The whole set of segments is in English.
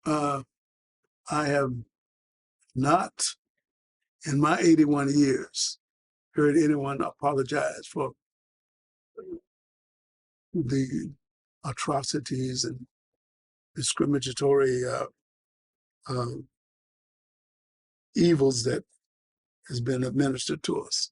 I have not, in my 81 years, heard anyone apologize for the atrocities and discriminatory evils that has been administered to us.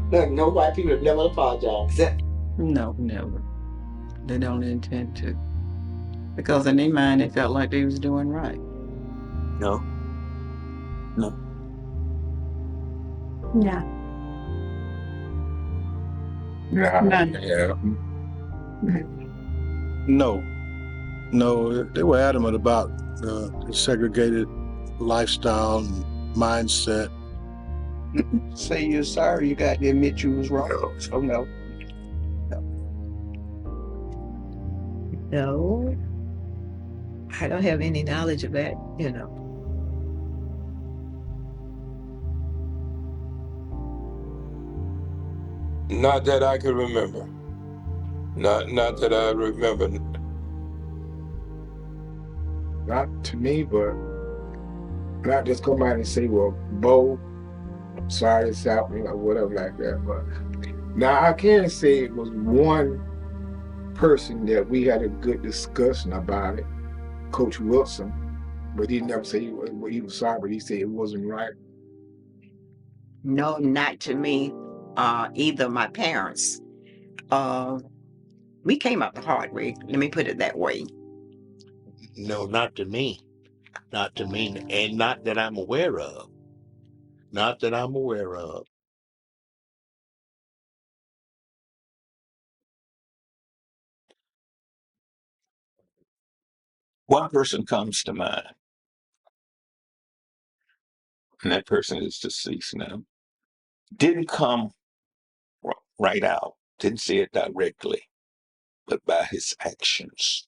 No white people have never apologized. No, never. They don't intend to. Because in their mind, they felt like they was doing right. No. Yeah. None. Yeah. No, they were adamant about the segregated lifestyle and mindset. Say you're sorry, you got to admit you was wrong. So no. No, I don't have any knowledge of that, Not that I could remember. Not that I remember. Not to me, but not just come out and say, well, Bo, I'm sorry this happened, or whatever like that. But now I can say it was one person that we had a good discussion about it, Coach Wilson, but he never said he was sorry, but he said it wasn't right. No, not to me. Either my parents. We came up the hard way. Let me put it that way. No, not to me. Not to me, and not that I'm aware of. Not that I'm aware of. One person comes to mind, and that person is deceased now. Didn't come right out, didn't say it directly, but by his actions.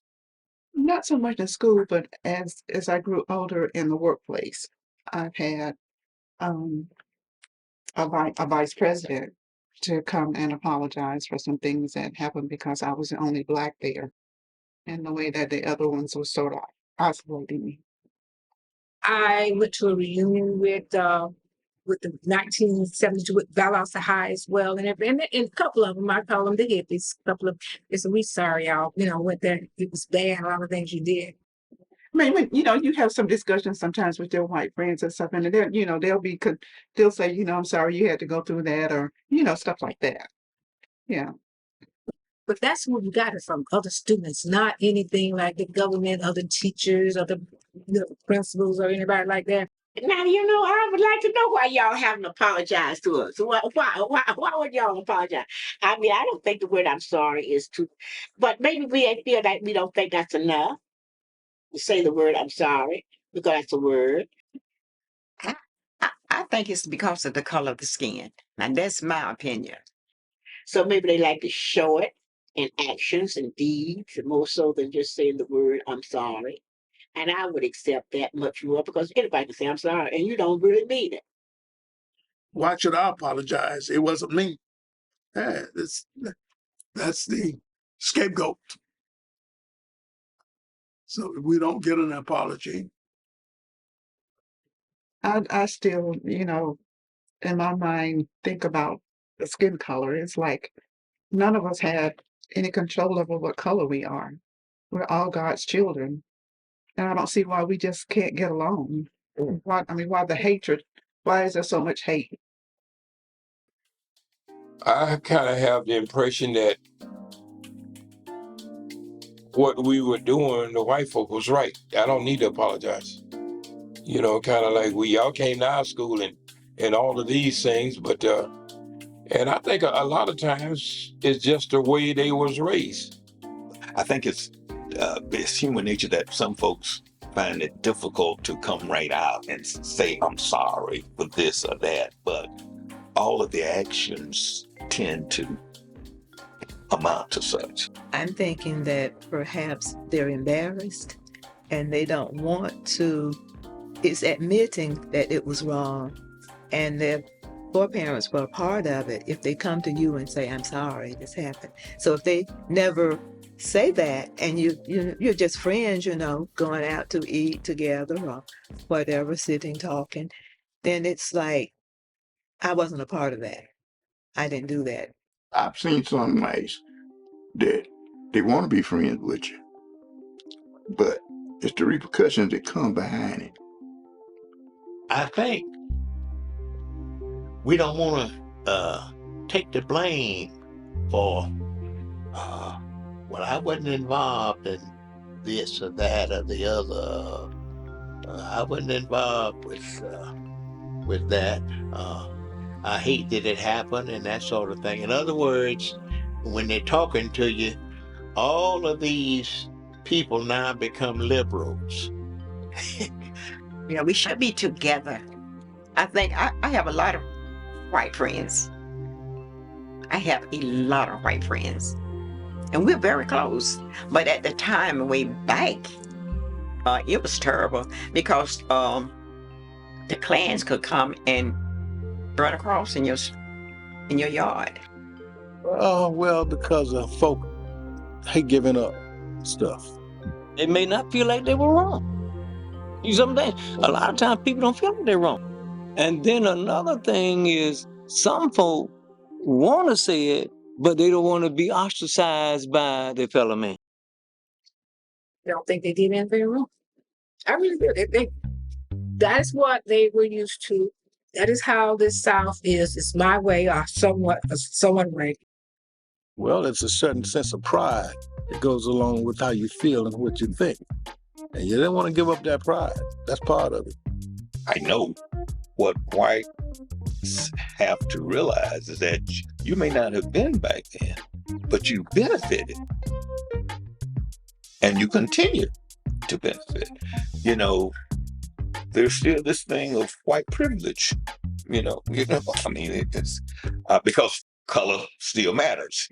Not so much in school, but as I grew older in the workplace, I've had a vice president to come and apologize for some things that happened because I was the only Black there, and the way that the other ones were sort of isolating me. I went to a reunion with the 1972 with valdosta High as well, and a couple of them, I call them the hippies. A couple of they said, "We sorry, y'all. Went there. It was bad. A lot of things you did." I mean, when, you have some discussions sometimes with your white friends and stuff, and they'll say, I'm sorry you had to go through that, or stuff like that. Yeah. But that's where you got it from, other students, not anything like the government, other teachers, or the principals, or anybody like that. Now, I would like to know why y'all haven't apologized to us. Why would y'all apologize? I mean, I don't think the word I'm sorry is too, but maybe we feel like we don't think that's enough to say the word I'm sorry, because that's a word. I think it's because of the color of the skin. And that's my opinion. So maybe they like to show it in actions and deeds, more so than just saying the word I'm sorry. And I would accept that much more, because anybody can say I'm sorry and you don't really mean it. Why should I apologize? It wasn't me. Yeah, that's the scapegoat. So if we don't get an apology, I still, in my mind, think about the skin color. It's like none of us had any control over what color we are. We're all God's children. And I don't see why we just can't get along. Why the hatred? Why is there so much hate? I kind of have the impression that what we were doing, the white folk was right. I don't need to apologize. Kind of like y'all came to our school and all of these things, but and I think a lot of times it's just the way they was raised. I think it's human nature that some folks find it difficult to come right out and say, I'm sorry for this or that, but all of the actions tend to amount to such. I'm thinking that perhaps they're embarrassed and they don't want to it's admitting that it was wrong, and their foreparents were a part of it. If they come to you and say, "I'm sorry, this happened," so if they never say that, and you're just friends, going out to eat together or whatever, sitting talking, then it's like I wasn't a part of that. I didn't do that. I've seen some nights that they want to be friends with you, but it's the repercussions that come behind it. I think we don't want to take the blame for, well, I wasn't involved in this or that or the other. I wasn't involved with that. I hate that it happened and that sort of thing. In other words, when they're talking to you, all of these people now become liberals. We should be together. I think I have a lot of white friends. I have a lot of white friends. And we're very close. But at the time, way back, it was terrible because the clans could come and run across in your yard. Oh, well, because folk hate giving up stuff. They may not feel like they were wrong. You know what I'm saying? A lot of times people don't feel like they're wrong. And then another thing is some folk want to say it, but they don't want to be ostracized by their fellow man. They don't think they did anything wrong. I really do. That is what they were used to. That is how this South is. It's my way or somewhat right. Well, it's a certain sense of pride that goes along with how you feel and what you think. And you don't want to give up that pride. That's part of it. I know what whites have to realize is that you may not have been back then, but you benefited. And you continue to benefit. There's still this thing of white privilege. I mean, it's because color still matters,